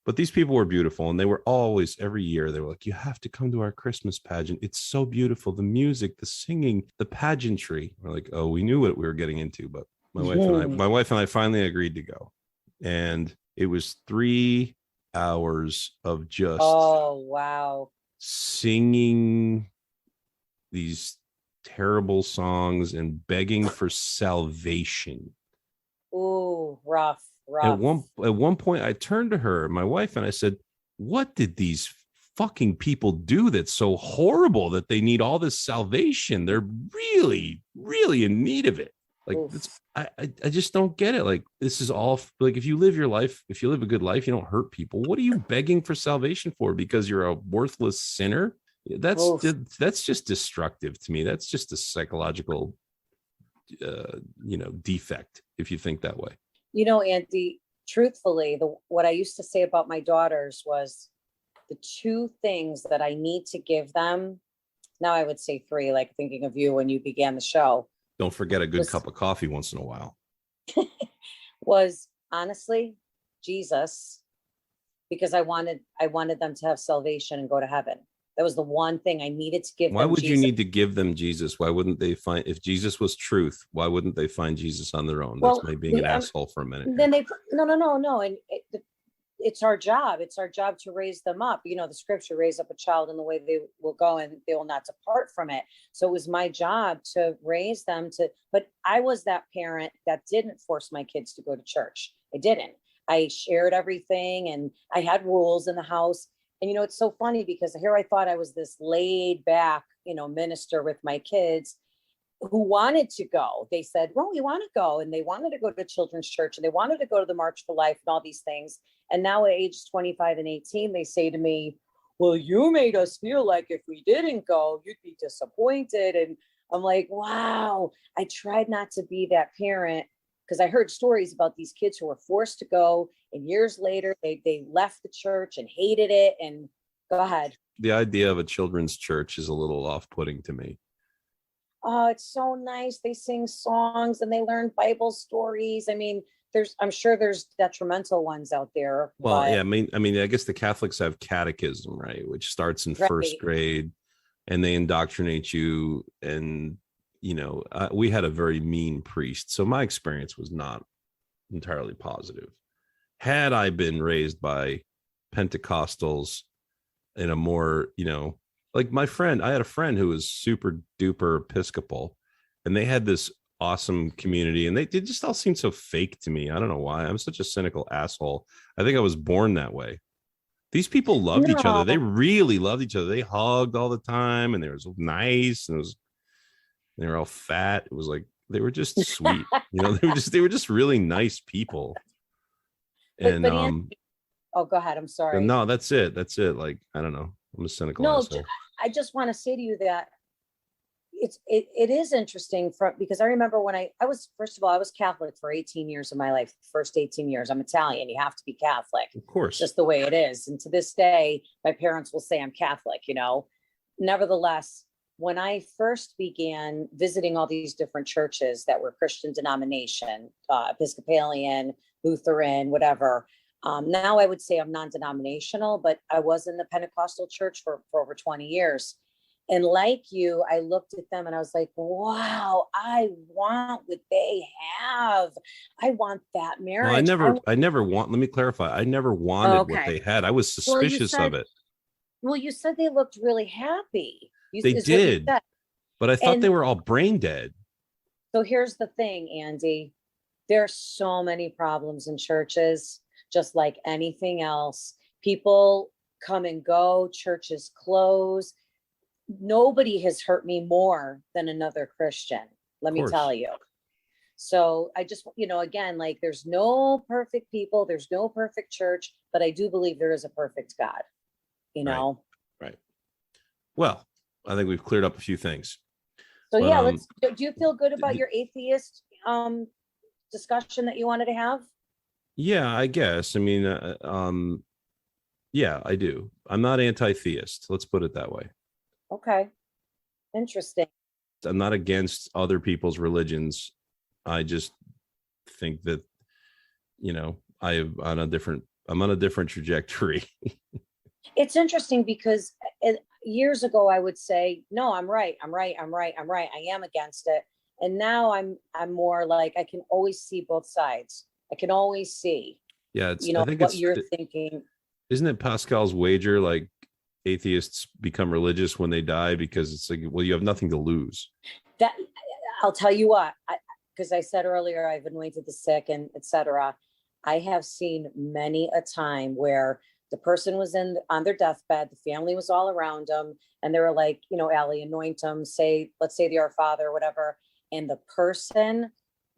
But these people were beautiful, and they were always, every year, they were like, you have to come to our Christmas pageant. It's so beautiful. The music, the singing, the pageantry. We're like, oh, we knew what we were getting into, but my wife and I finally agreed to go. And it was 3 hours of just singing these terrible songs and begging for salvation. Ooh, rough. At one point, I turned to her, my wife, and I said, what did these fucking people do that's so horrible that they need all this salvation? They're really, really in need of it. Like, I just don't get it. Like, this is all like, if you live your life, if you live a good life, you don't hurt people. What are you begging for salvation for? Because you're a worthless sinner? That's just destructive to me. That's just a psychological defect, if you think that way. Andy, truthfully, what I used to say about my daughters was the two things that I need to give them. Now I would say three, like thinking of you when you began the show. Don't forget a good cup of coffee once in a while. Was honestly Jesus, because I wanted them to have salvation and go to heaven. That was the one thing I needed to give them. Why would Jesus. you need to give them Jesus? Why wouldn't they find, if Jesus was truth, why wouldn't they find Jesus on their own? That's me being an asshole for a minute. Then no. And it's our job. It's our job to raise them up. The scripture, raise up a child in the way they will go and they will not depart from it. So it was my job to raise them but I was that parent that didn't force my kids to go to church. I didn't. I shared everything and I had rules in the house. And, it's so funny because here I thought I was this laid back, minister with my kids who wanted to go. They said, well, we want to go. And they wanted to go to children's church and they wanted to go to the March for Life and all these things. And now at ages 25 and 18, they say to me, well, you made us feel like if we didn't go, you'd be disappointed. And I'm like, wow, I tried not to be that parent because I heard stories about these kids who were forced to go. And years later, they left the church and hated it. And go ahead. The idea of a children's church is a little off-putting to me. Oh, it's so nice. They sing songs and they learn Bible stories. I mean, I'm sure there's detrimental ones out there. Well, yeah, I mean, I guess the Catholics have catechism, right? Which starts in first grade and they indoctrinate you. And, we had a very mean priest. So my experience was not entirely positive. Had I been raised by Pentecostals in a more, like my friend, I had a friend who was super duper Episcopal and they had this awesome community and they just all seemed so fake to me. I don't know why. I'm such a cynical asshole. I think I was born that way. These people loved each other. They really loved each other. They hugged all the time and they were so nice and they were all fat. It was like, they were just sweet. They were just really nice people. And oh, go ahead. I'm sorry. No, that's it. Like, I don't know. I'm a cynical asshole. I just want to say to you that it is interesting because I remember when I was Catholic for 18 years of my life. First 18 years, I'm Italian. You have to be Catholic. Of course. Just the way it is. And to this day, my parents will say I'm Catholic, Nevertheless, when I first began visiting all these different churches that were Christian denomination, Episcopalian, Lutheran, whatever. Now I would say I'm non-denominational, but I was in the Pentecostal church for over 20 years. And like you, I looked at them and I was like, wow, I want what they have. I want that marriage. Well, let me clarify. I never wanted what they had. I was suspicious of it. Well, you said they looked really happy. They did, but I thought they were all brain dead. So here's the thing, Andy. There are so many problems in churches, just like anything else. People come and go, churches close. Nobody has hurt me more than another Christian, let me tell you. So I just, again, like there's no perfect people, there's no perfect church, but I do believe there is a perfect God, Right. Well, I think we've cleared up a few things. So yeah, do you feel good about your atheist discussion that you wanted to have? Yeah, I guess. I mean, yeah, I do. I'm not anti-theist. Let's put it that way. Okay. Interesting. I'm not against other people's religions. I just think that, I'm on a different trajectory. It's interesting because years ago I would say, no, I'm right. I am against it. And now I'm more like, I can always see both sides. I can always see, I think what you're thinking. Isn't it Pascal's wager? Like atheists become religious when they die because it's like, well, you have nothing to lose. That I'll tell you what, because I said earlier, I've anointed the sick and etc. I have seen many a time where the person was on their deathbed, the family was all around them, and they were like, Allie, anoint them, let's say the Our Father or whatever. And the person,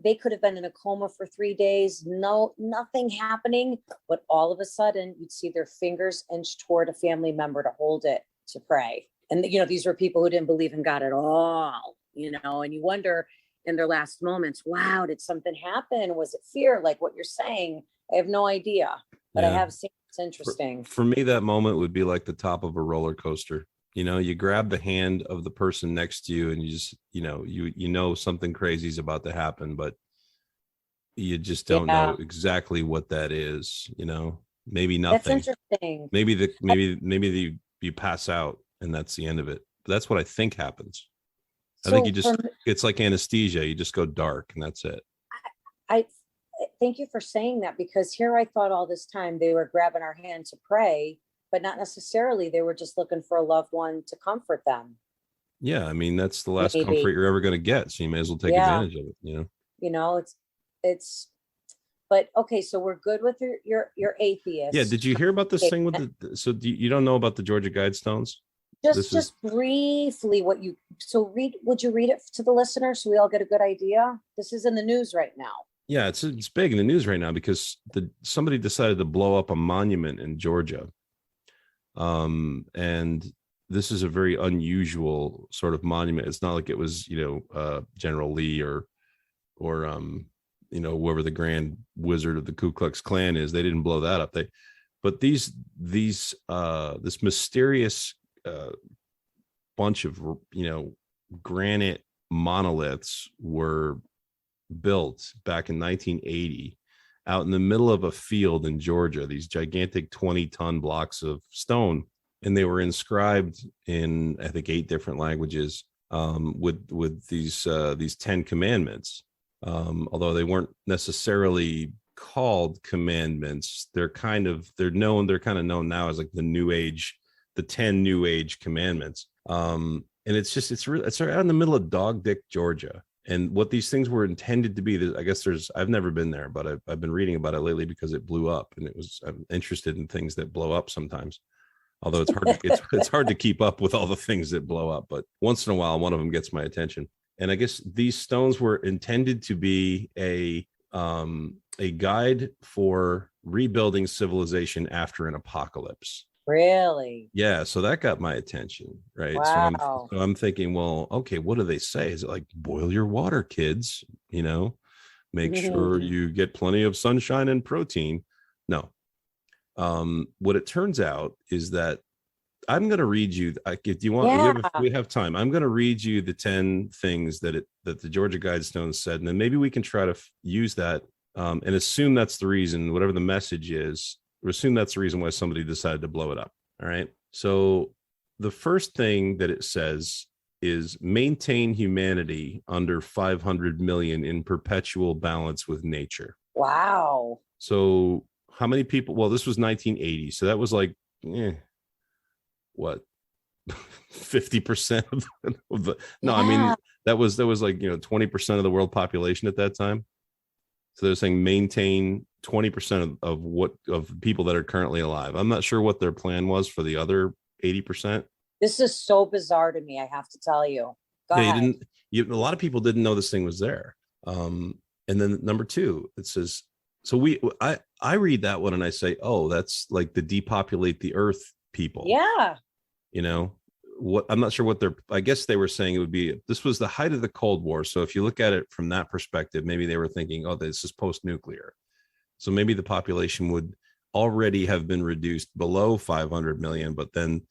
they could have been in a coma for 3 days, nothing happening, but all of a sudden you'd see their fingers inch toward a family member to hold it, to pray. And, these were people who didn't believe in God at all, and you wonder, in their last moments. Wow, did something happen? Was it fear? Like what you're saying? I have no idea, but I Yeah. have seen it's interesting. For me, that moment would be like the top of a roller coaster. You know, you grab the hand of the person next to you and you just, you know something crazy is about to happen, but you just don't know exactly what that is, maybe nothing. That's interesting. Maybe you pass out and that's the end of it. But that's what I think happens. I think it's like anesthesia. You just go dark and that's it. I thank you for saying that, because here I thought all this time they were grabbing our hand to pray, but not necessarily. They were just looking for a loved one to comfort them. Yeah. I mean, that's the last comfort you're ever going to get. So you may as well take advantage of it, it's, but okay. So we're good with your atheist. Yeah. Did you hear about this thing with you don't know about the Georgia Guidestones? Just briefly would you read it to the listeners so we all get a good idea? This is in the news right now. Yeah, it's big in the news right now because somebody decided to blow up a monument in Georgia. And this is a very unusual sort of monument. It's not like it was, General Lee or whoever the grand wizard of the Ku Klux Klan is. They didn't blow that up. But this mysterious bunch of granite monoliths were built back in 1980 out in the middle of a field in Georgia, these gigantic 20-ton blocks of stone, and they were inscribed in I think 8 different languages with these 10 commandments, although they weren't necessarily called commandments. They're kind of known now as like the 10 new age commandments. And it's right out in the middle of Dog Dick, Georgia. And what these things were intended to be, I guess I've never been there, but I've been reading about it lately because it blew up, and I'm interested in things that blow up sometimes. Although it's hard to keep up with all the things that blow up, but once in a while, one of them gets my attention. And I guess these stones were intended to be a guide for rebuilding civilization after an apocalypse. Really? Yeah. So that got my attention. Right. Wow. So I'm thinking, well, okay, what do they say? Is it like boil your water, kids? Make sure you get plenty of sunshine and protein. No. What it turns out is that I'm going to read you. If you want, we have time. I'm going to read you the 10 things that the Georgia Guidestones said, and then maybe we can try to use that and assume that's the reason, whatever the message is. Assume that's the reason why somebody decided to blow it up. All right. So the first thing that it says is maintain humanity under 500 million in perpetual balance with nature. Wow. So how many people? Well, this was 1980. So that was like, what? 50% of the, no, I mean, that was like, 20% of the world population at that time. So they're saying maintain 20% of people that are currently alive. I'm not sure what their plan was for the other 80%. This is so bizarre to me, I have to tell you. Go ahead. A lot of people didn't know this thing was there. And then number 2, it says, so I read that one and I say, oh, that's like the depopulate the earth people. Yeah. What I'm not sure I guess they were saying it would be, this was the height of the Cold War. So if you look at it from that perspective, maybe they were thinking, oh, this is post-nuclear. So maybe the population would already have been reduced below 500 million, but then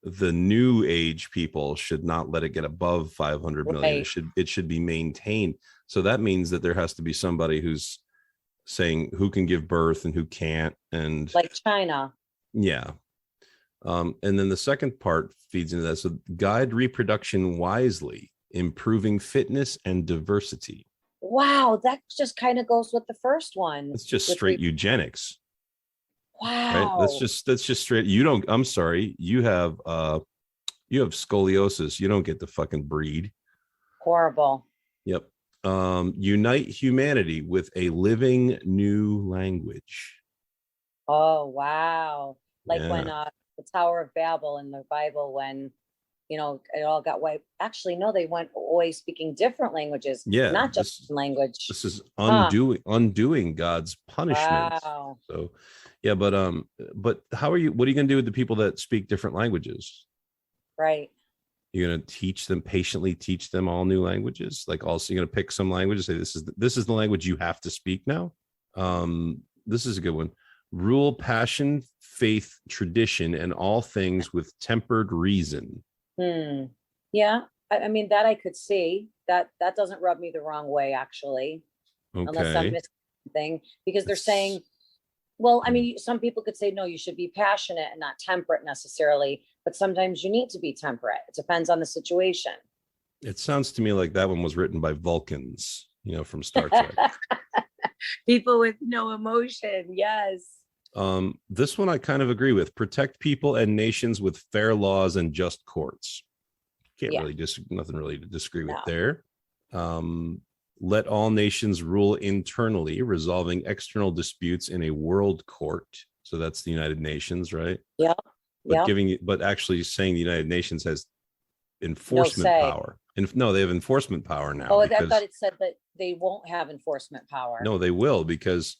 the new age people should not let it get above 500 million. Right. It should be maintained. So that means that there has to be somebody who's saying who can give birth and who can't. And like China. Yeah. And then the second part feeds into that. So guide reproduction wisely, improving fitness and diversity. Wow, that just kind of goes with the first one. It's just straight eugenics. Wow. Right? That's just straight. I'm sorry. You have scoliosis. You don't get to fucking breed. Horrible. Yep. Unite humanity with a living new language. Oh, wow. Like when the Tower of Babel in the Bible, when it all got wiped. Actually, no, they went away speaking different languages. Yeah, not just language. This is undoing God's punishment. Wow. So, yeah, but what are you going to do with the people that speak different languages? Right. You're going to patiently teach them all new languages. Like also you're going to pick some language and say, this is the language you have to speak now. This is a good one. Rule passion, faith, tradition, and all things with tempered reason. Yeah. I mean, that I could see. That doesn't rub me the wrong way, actually. Okay. Unless I'm missing something. Because they're saying, well, I mean, some people could say, no, you should be passionate and not temperate necessarily. But sometimes you need to be temperate. It depends on the situation. It sounds to me like that one was written by Vulcans, from Star Trek. People with no emotion. Yes. This one I kind of agree with. Protect people and nations with fair laws and just courts. Nothing really to disagree with there. Let all nations rule internally, resolving external disputes in a world court. So that's the United Nations, right? Yeah. But actually saying the United Nations has enforcement power. No, they have enforcement power now. Oh, I thought it said that they won't have enforcement power. No, they will, because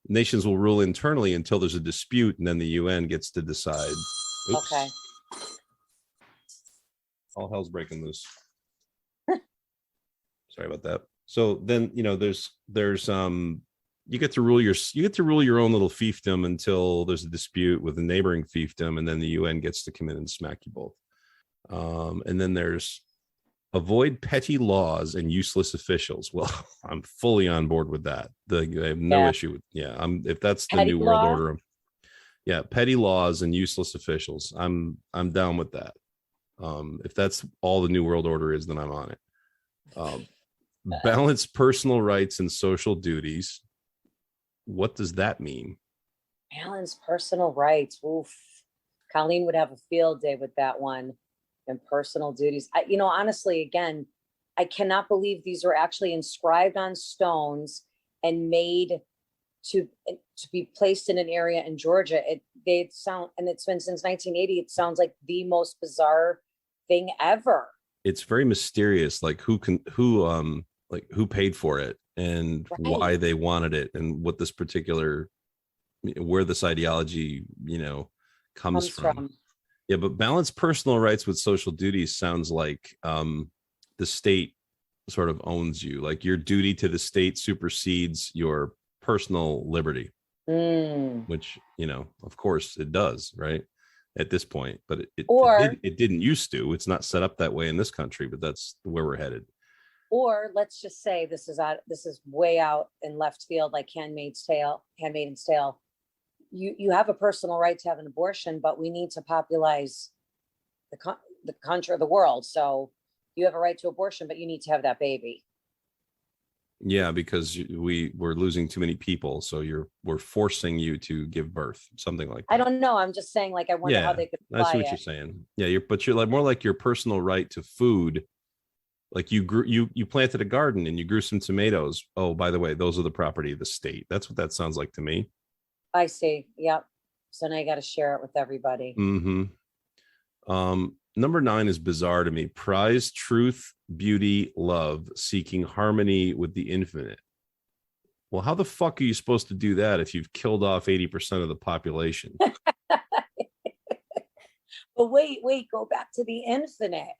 nations will rule internally until there's a dispute, and then the UN gets to decide. Oops. Okay. All hell's breaking loose. Sorry about that. So then, there's you get to rule your own little fiefdom until there's a dispute with a neighboring fiefdom, and then the UN gets to come in and smack you both. And then there's avoid petty laws and useless officials. Well, I'm fully on board with that. I have no issue with if that's the petty new world order. Yeah, petty laws and useless officials. I'm down with that. If that's all the new world order is, then I'm on it. Balance personal rights and social duties. What does that mean? Balance personal rights. Oof. Colleen would have a field day with that one. And personal duties. Honestly, again, I cannot believe these are actually inscribed on stones and made to be placed in an area in Georgia. They sound, and it's been since 1980. It sounds like the most bizarre thing ever. It's very mysterious, like who paid for it and why they wanted it and what this particular, where this ideology, comes from. Yeah, but balance personal rights with social duties sounds like the state sort of owns you. Like your duty to the state supersedes your personal liberty, which, of course it does, right? At this point, but it didn't used to. It's not set up that way in this country, but that's where we're headed. Or let's just say this is way out in left field, like Handmaid's Tale. You have a personal right to have an abortion, but we need to popularize the country or the world. So you have a right to abortion, but you need to have that baby. Yeah, because we're losing too many people. So we're forcing you to give birth, something like that. I don't know. I'm just saying, like, I wonder how they could apply that's what you're saying. Yeah, you're like more like your personal right to food. Like you planted a garden and you grew some tomatoes. Oh, by the way, those are the property of the state. That's what that sounds like to me. I see. Yep. So now you got to share it with everybody. Number 9 is bizarre to me. Prize truth, beauty, love, seeking harmony with the infinite. Well, how the fuck are you supposed to do that if you've killed off 80% of the population? But wait, go back to the infinite.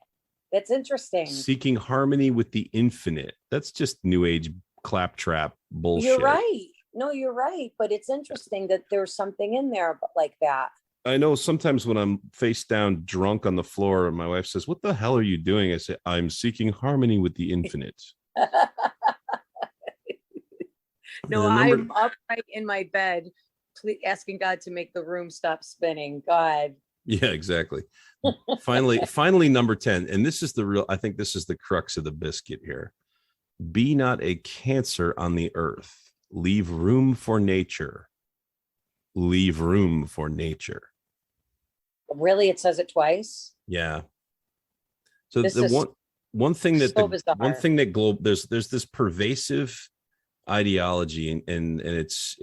That's interesting. Seeking harmony with the infinite. That's just new age claptrap bullshit. You're right. No, you're right. But it's interesting that there's something in there like that. I know sometimes when I'm face down drunk on the floor and my wife says, "What the hell are you doing?" I say, "I'm seeking harmony with the infinite." No, I'm upright in my bed, asking God to make the room stop spinning. God. Yeah, exactly. Finally, number 10. And this is I think this is the crux of the biscuit here. Be not a cancer on the earth. Leave room for nature. Leave room for nature. Really? It says it twice? Yeah. So one thing that there's this pervasive ideology and it's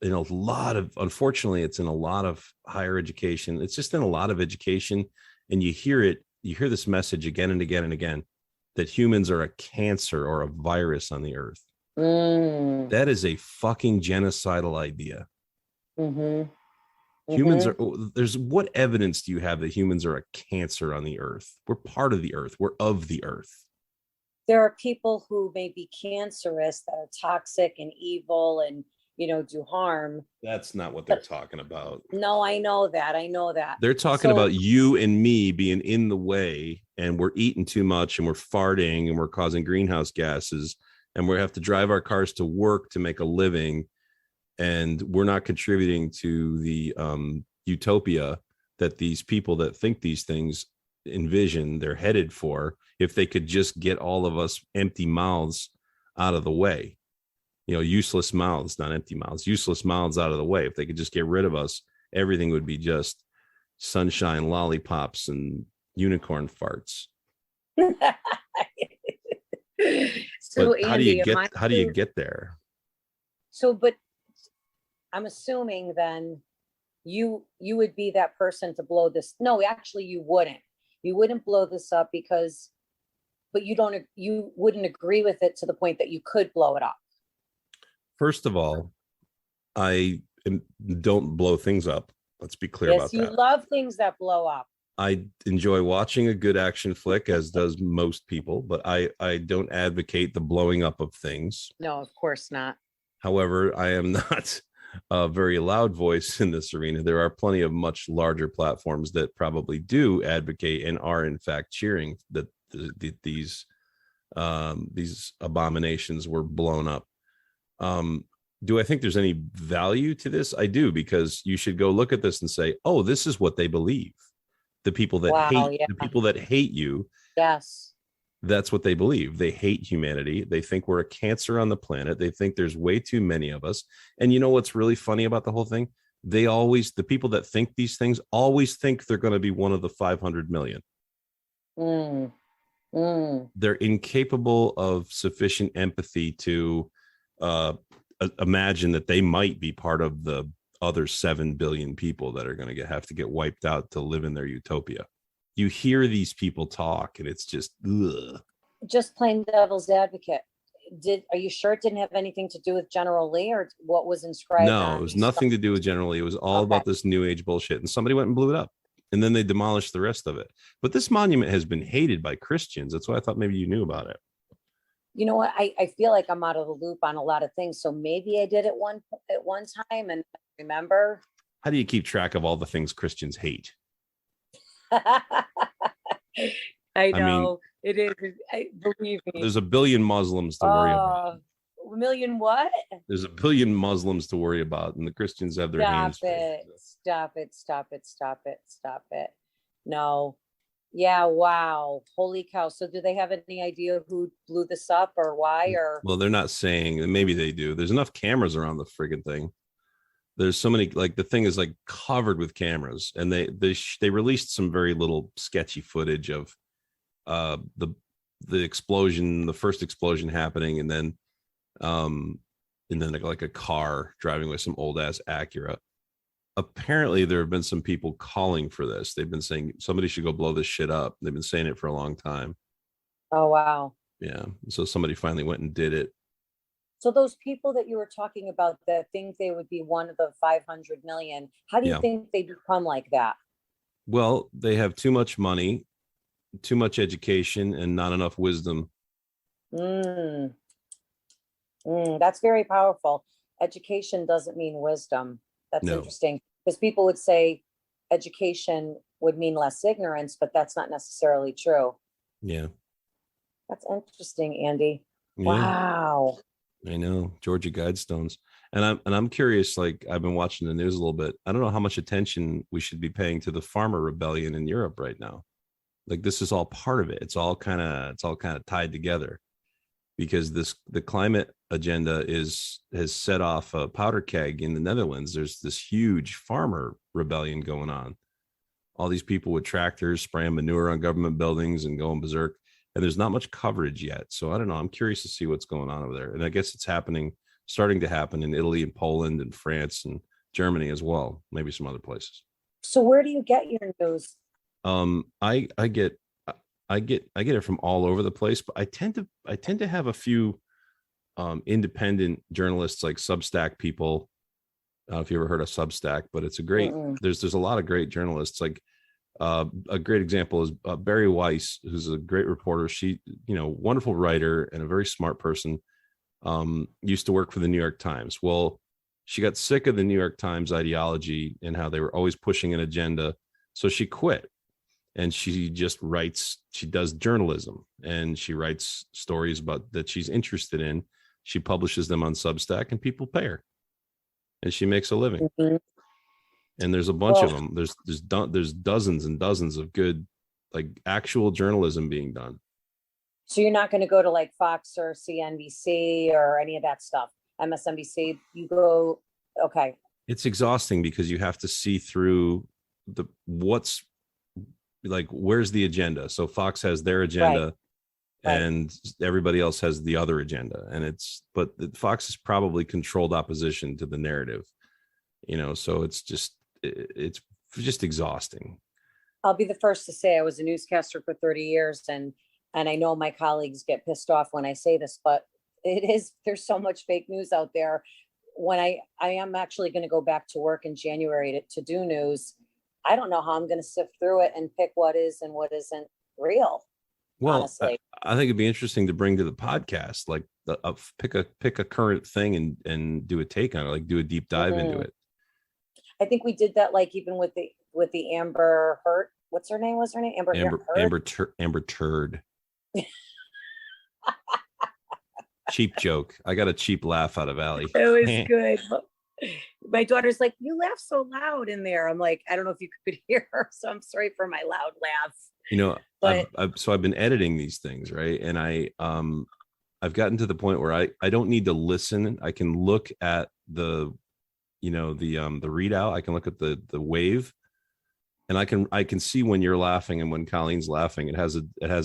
in a lot of, unfortunately, it's in a lot of higher education. It's just in a lot of education. And you hear this message again and again and again, that humans are a cancer or a virus on the earth. That is a fucking genocidal idea. Mm-hmm. Humans are, what evidence do you have that humans are a cancer on the earth? We're part of the earth. We're of the earth. There are people who may be cancerous that are toxic and evil and, do harm. That's not what they're talking about. No, I know that. They're talking about you and me being in the way, and we're eating too much, and we're farting, and we're causing greenhouse gases, and we have to drive our cars to work to make a living. And we're not contributing to the utopia that these people that think these things envision they're headed for, if they could just get all of us empty mouths out of the way. Useless mouths, not empty mouths, useless mouths out of the way. If they could just get rid of us, everything would be just sunshine, lollipops, and unicorn farts. So but Andy, how do you get there? So, but I'm assuming then you would be that person to blow this. No, actually you wouldn't blow this up but you wouldn't agree with it to the point that you could blow it up. First of all, I don't blow things up. Let's be clear about that. Yes, you love things that blow up. I enjoy watching a good action flick, as does most people, but I don't advocate the blowing up of things. No, of course not. However, I am not a very loud voice in this arena. There are plenty of much larger platforms that probably do advocate and are in fact cheering that these abominations were blown up. Do I think there's any value to this? I do, because you should go look at this and say, oh, this is what they believe. The people that the people that hate you. Yes. That's what they believe. They hate humanity. They think we're a cancer on the planet. They think there's way too many of us. And you know what's really funny about the whole thing? The people that think these things always think they're going to be one of the 500 million. They're incapable of sufficient empathy to imagine that they might be part of the other 7 billion people that are going to have to get wiped out to live in their utopia. You hear these people talk and it's just ugh. Just plain devil's advocate. Are you sure it didn't have anything to do with General Lee or what was inscribed? No, it was nothing to do with General Lee. It was all about this new age bullshit, and somebody went and blew it up, and then they demolished the rest of it. But this monument has been hated by Christians. That's why I thought maybe you knew about it. You know what? I feel like I'm out of the loop on a lot of things. So maybe I did it at one time and remember. How do you keep track of all the things Christians hate? I know it is. Believe me. There's a billion Muslims to worry about. A million what? There's a billion Muslims to worry about, and the Christians have their hands full. Stop it. No. Yeah, wow. Holy cow. So do they have any idea who blew this up or why? Or well, they're not saying. Maybe they do. There's enough cameras around the friggin' thing. There's so many, like the thing is like covered with cameras, and they released some very little sketchy footage of the explosion, the first explosion happening, and then like a car driving with some old ass Acura. Apparently there have been some people calling for this. They've been saying somebody should go blow this shit up. They've been saying it for a long time. Oh wow. Yeah. So somebody finally went and did it. So those people that you were talking about that think they would be one of the 500 million, how do you think they become like that? Well, they have too much money, too much education, and not enough wisdom. That's very powerful. Education doesn't mean wisdom. That's interesting, because people would say education would mean less ignorance, but that's not necessarily true. Yeah. That's interesting, Andy. Yeah. Wow. I know, Georgia Guidestones. And I'm curious, like I've been watching the news a little bit. I don't know how much attention we should be paying to the farmer rebellion in Europe right now. Like this is all part of it. It's all kind of tied together, because the climate agenda has set off a powder keg in the Netherlands. There's this huge farmer rebellion going on. All these people with tractors spraying manure on government buildings and going berserk. And there's not much coverage yet. So I don't know. I'm curious to see what's going on over there. And I guess it's starting to happen in Italy and Poland and France and Germany as well. Maybe some other places. So where do you get your news? I get it from all over the place, but I tend to have a few independent journalists, like Substack people, I don't know if you ever heard of Substack, but it's a great, Mm-mm. there's a lot of great journalists. Like a great example is Barry Weiss, who's a great reporter. She, wonderful writer and a very smart person. Used to work for the New York Times. Well, she got sick of the New York Times ideology and how they were always pushing an agenda. So she quit, and she just writes, she does journalism, and she writes stories about that she's interested in. She publishes them on Substack, and people pay her, and she makes a living. Mhm. And there's a bunch of Well, them. There's dozens and dozens of good, like, actual journalism being done. so you're not going to go to like Fox or CNBC or any of that stuff, MSNBC. You go, okay. It's exhausting because you have to see through what's like, where's the agenda? So Fox has their agenda, Right. and everybody else has the other agenda. And but Fox is probably controlled opposition to the narrative, so it's just exhausting. I'll be the first to say I was a newscaster for 30 years, and I know my colleagues get pissed off when I say this, but there's so much fake news out there. When I am actually going to go back to work in January to do news, I don't know how I'm going to sift through it and pick what is and what isn't real. Well, honestly, I think it'd be interesting to bring to the podcast, like pick a current thing and do a take on it, like do a deep dive into it. I think we did that, like even with the Amber Heard. What's her name? Was her name Amber Turd? Cheap joke. I got a cheap laugh out of Allie. It was good. My daughter's like, you laugh so loud in there. I'm like, I don't know if you could hear her, so I'm sorry for my loud laugh. But I've been editing these things, right? And I've gotten to the point where I don't need to listen. I can look at the readout. I can look at the wave, and I can see when you're laughing and when Colleen's laughing. It has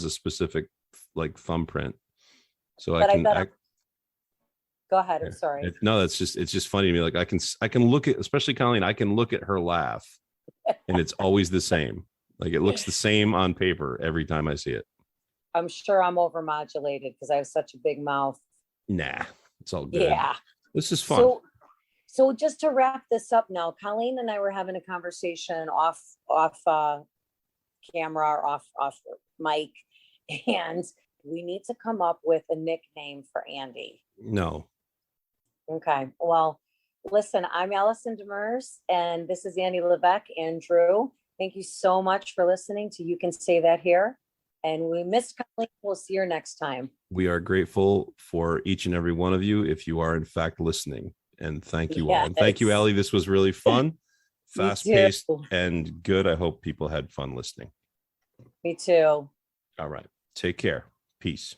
a specific like thumbprint. So go ahead. I'm sorry. It's just funny to me. Like I can look at, especially Colleen, I can look at her laugh, and it's always the same. Like it looks the same on paper every time I see it. I'm sure I'm overmodulated because I have such a big mouth. Nah, it's all good. Yeah. This is fun. So just to wrap this up now, Colleen and I were having a conversation off camera or off mic, and we need to come up with a nickname for Andy. No. Okay. Well, listen, I'm Allison Demers, and this is Andy Levesque. Andrew, thank you so much for listening to You Can Say That Here. And we miss Colleen. We'll see you next time. We are grateful for each and every one of you, if you are in fact listening. And thank you all. And thank you, Allie. This was really fun, fast-paced, and good. I hope people had fun listening. Me too. All right. Take care. Peace.